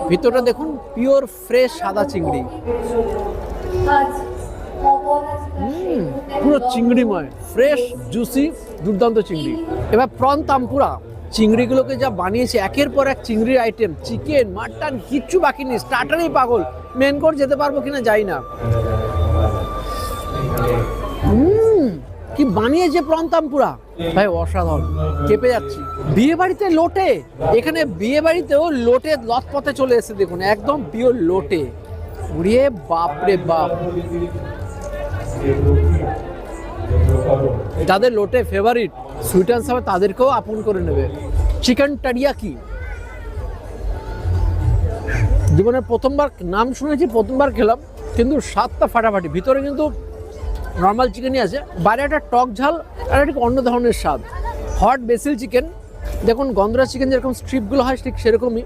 ভিতরটা দেখুন, pure fresh সাদা চিংড়ি, পুরো চিংড়িময়, ফ্রেশ জুসি, দুর্দান্ত চিংড়ি। এবার প্রন তাম্পুরা, চিংড়িগুলোকে যা বানিয়েছে একের পর এক চিংড়ির আইটেম, চিকেন মাটন কিচ্ছু বাকি নেই, স্টার্টারেই পাগল। মেন কোর্স যেতে পারবো কিনা যাই না। কি বানিয়েছে প্রন তাম্পুরা ভাই, অসাধারণ, কেঁপে যাচ্ছি। বিয়ে বাড়িতে লোটে, এখানে বিয়ে বাড়িতেও লোটে লথপথে চলে এসেছে দেখুন, একদম পিওর লোটে। উড়িয়ে বাপরে বাপ, যাদের লোটে ফেভারিট সুইট অ্যান্ড সাওয়ার তাদেরকেও আপন করে নেবে। চিকেন টারিয়াকি, জীবনে প্রথমবার নাম শুনেছি, প্রথমবার খেলাম, কিন্তু স্বাদটা ফাটাফাটি। ভিতরে কিন্তু নর্মাল চিকেনই আছে, বাইরে একটা টক ঝাল আর একটা অন্য ধরনের স্বাদ। হট বেসিল চিকেন, দেখুন গন্ধরাজ চিকেন যেরকম স্ট্রিপগুলো হয় ঠিক সেরকমই,